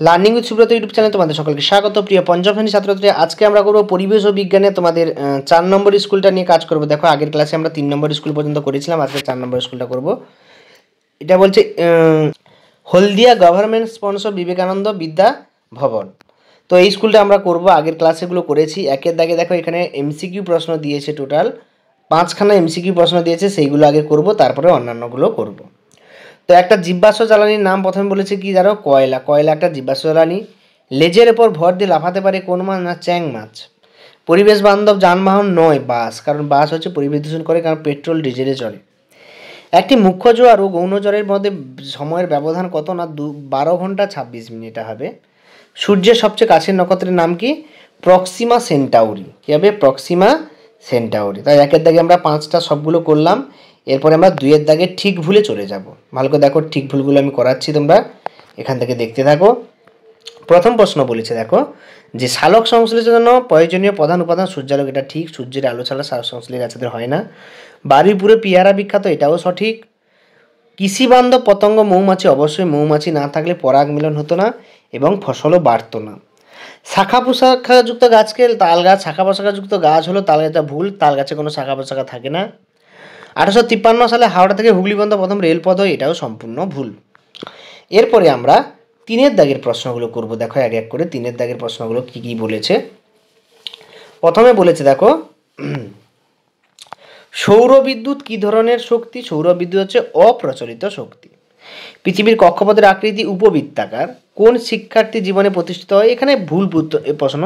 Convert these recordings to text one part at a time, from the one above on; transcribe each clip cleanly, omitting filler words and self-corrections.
Learning with Subrata YouTube চ্যানেলে তোমাদের সকলকে স্বাগত। প্রিয় পঞ্চম শ্রেণী ছাত্রছাত্রী, আজকে আমরা করবো পরিবেশ ও বিজ্ঞানে তোমাদের 4 নম্বর স্কুলটা নিয়ে কাজ করবো। দেখো, আগের ক্লাসে আমরা 3 নম্বর স্কুল পর্যন্ত করেছিলাম, আজকে 4 নম্বর স্কুলটা করব। এটা বলছে হলদিয়া গভর্নমেন্ট স্পন্সর বিবেকানন্দ বিদ্যা ভবন। তো এই স্কুলটা আমরা করব, আগের ক্লাসেগুলো করেছি। একের দাগে দেখো এখানে এমসিকিউ প্রশ্ন দিয়েছে, টোটাল 5খানা এমসিকিউ প্রশ্ন দিয়েছে, সেইগুলো আগে করব, তারপরে অন্যান্যগুলো করব। তো একটা জীবাশ্ম জ্বালানির নাম প্রথমে বলেছে কি জানো? কয়লা। কয়লা একটা জীবাশ্ম জ্বালানি। লেজের ওপর ভর দিয়ে লাফাতে পারে কোন মাছ? না, চ্যাং মাছ। পরিবেশ বান্ধব যানবাহন নয় বাস, কারণ বাস হচ্ছে পরিবেশ দূষণ করে, কারণ পেট্রোল ডিজেলে চলে। একটি মুখ্য জোয়ার ও গৌণ জোয়ারের মধ্যে সময়ের ব্যবধান কত? না 12 ঘন্টা 26 মিনিট হবে। সূর্যের সবচেয়ে কাছের নক্ষত্রের নাম কি? Proxima Centauri. কী হবে? Proxima Centauri. তাই একের দাগে আমরা 5টা সবগুলো করলাম, এরপরে আমরা 2-এর দাগে ঠিক ভুলে চলে যাব। ভালো করে দেখো, ঠিক ভুলগুলো আমি করাচ্ছি, তোমরা এখান থেকে দেখতে থাকো। প্রথম প্রশ্ন বলেছে দেখো, যে সালোক সংশ্লেষের জন্য প্রয়োজনীয় প্রধান উপাদান সূর্যালোক। এটা ঠিক, সূর্যের আলো ছাড়া সালোক সংশ্লেষ গাছেদের হয় না। বারুইপুরে পেয়ারা বিখ্যাত, এটাও সঠিক। কৃষি বান্ধব পতঙ্গ মৌমাছি, অবশ্যই মৌমাছি না থাকলে পরাগ মিলন হতো না এবং ফসলও বাড়তো না। শাখা প্রশাখাযুক্ত গাছকে তাল গাছ, শাখা প্রশাখাযুক্ত গাছ হলো তাল গাছটা ভুল, তাল গাছে কোনো শাখা প্রশাখা থাকে না। 1853 সালে হাওড়া থেকে হুগলি পর্যন্ত প্রথম রেলপথ হয়, এটাও সম্পূর্ণ ভুল। এরপরে আমরা 3-এর দাগের প্রশ্নগুলো করব। দেখো এক এক করে 3-এর দাগের প্রশ্নগুলো কি কি বলেছে। প্রথমে বলেছে দেখো, সৌরবিদ্যুৎ কি ধরনের শক্তি? সৌরবিদ্যুৎ হচ্ছে অপ্রচলিত শক্তি। পৃথিবীর কক্ষপথের আকৃতি উপবৃত্তাকার, কোন শিক্ষার্থী জীবনে প্রতিষ্ঠিত হয়? এখানে ভুল প্রশ্ন,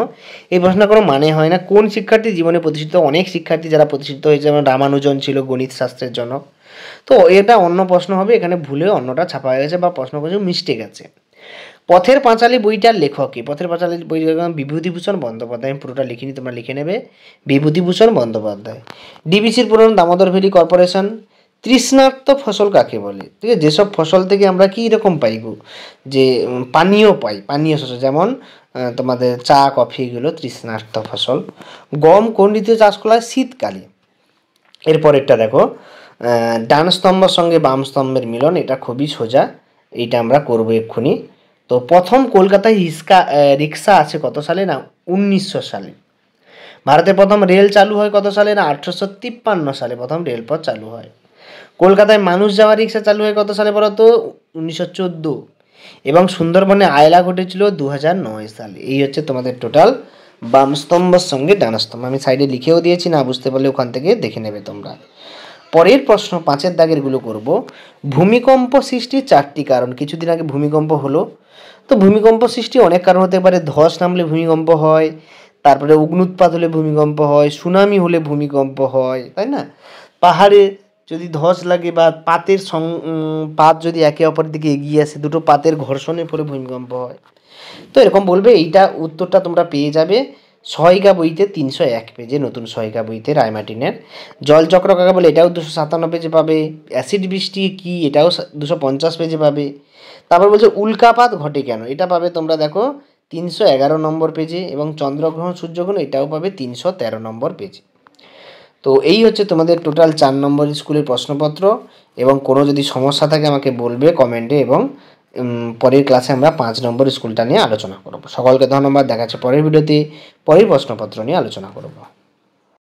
এই প্রশ্নের কোনো মানে হয় না। কোন শিক্ষার্থী জীবনে প্রতিষ্ঠিত? অনেক শিক্ষার্থী যারা প্রতিষ্ঠিত হয়েছে, যেমন রামানুজন ছিল গণিত শাস্ত্রের জনক। তো এটা অন্য প্রশ্ন হবে, এখানে ভুলে অন্যটা ছাপা হয়ে গেছে বা প্রশ্ন কিছু মিস্টেক আছে। পথের পাঁচালী বইটার লেখক কে? পথের পাঁচালী বইটার বিভূতিভূষণ বন্দ্যোপাধ্যায়। আমি পুরোটা লিখিনি, তোমরা লিখে নেবে, বিভূতিভূষণ বন্দ্যোপাধ্যায়। ডিবিসির পুরনো দামোদর ভ্যালি কর্পোরেশন। তৃষ্ণার্ত ফসল কাকে বলে? ঠিক আছে, যেসব ফসল থেকে আমরা কী রকম পাই গো, যে পানীয় পাই, পানীয় শস্য, যেমন তোমাদের চা কফি, এগুলো তৃষ্ণার্ত ফসল। গম কোন ঋতুতে চাষ করা হয়? শীতকালে। এরপরেরটা দেখো, ডান স্তম্ভের সঙ্গে বাম স্তম্ভের মিলন, এটা খুবই সোজা, এইটা আমরা করবো এক্ষুনি। তো প্রথম কলকাতায় রিক্সা আছে কত সালে? না 1900 সালে। ভারতে প্রথম রেল চালু হয় কত সালে? না 1853 সালে প্রথম রেলপথ চালু হয়। কলকাতায় মানুষ যাওয়া রিক্সা চালু হয় কত সালে বলো তো? 1914। এবং সুন্দরবনে আয়লা ঘটেছিল 2009 সালে। এই হচ্ছে তোমাদের টোটাল বাম স্তম্ভের সঙ্গে ডান স্তম্ভ। আমি সাইডে লিখেও দিয়েছি, না বুঝতে পারলে ওখান থেকে দেখে নেবে তোমরা। পরের প্রশ্ন 5-এর দাগেরগুলো করব। ভূমিকম্প সৃষ্টির 4টি কারণ। কিছুদিন আগে ভূমিকম্প হলো, তো ভূমিকম্প সৃষ্টি অনেক কারণ হতে পারে। ধস নামলে ভূমিকম্প হয়, তারপরে অগ্নুৎপাত হলে ভূমিকম্প হয়, সুনামি হলে ভূমিকম্প হয়, তাই না? পাহাড়ে যদি ধস লাগে বা পাত যদি একে অপরের দিকে এগিয়ে আসে, দুটো পাতের ঘর্ষণে পড়ে ভূমিকম্প হয়। তো এরকম বলবে, এইটা উত্তরটা তোমরা পেয়ে যাবে সহায়িকা বইতে 301 পেজে, নতুন সহায়িকা বইতে রায়মার্টিনের। জলচক্র কাকে বলে? এটাও 257 পেজে পাবে। অ্যাসিড বৃষ্টি কি? এটাও 250 পেজে পাবে। তারপর বলছে উল্কাপাত ঘটে কেন? এটা পাবে তোমরা দেখো 311 নম্বর পেজে। এবং চন্দ্রগ্রহণ সূর্যগ্রহণ, এটাও পাবে 313 নম্বর পেজে। তো এই হচ্ছে তোমাদের টোটাল 4 নম্বর স্কুলের প্রশ্নপত্র। এবং কোনো যদি সমস্যা থাকে আমাকে বলবে কমেন্টে, এবং পরের ক্লাসে আমরা 5 নম্বর স্কুলটা নিয়ে আলোচনা করব। সকলকে ধন্যবাদ, দেখা যাচ্ছে পরের ভিডিওতে পরের প্রশ্নপত্র নিয়ে আলোচনা করব।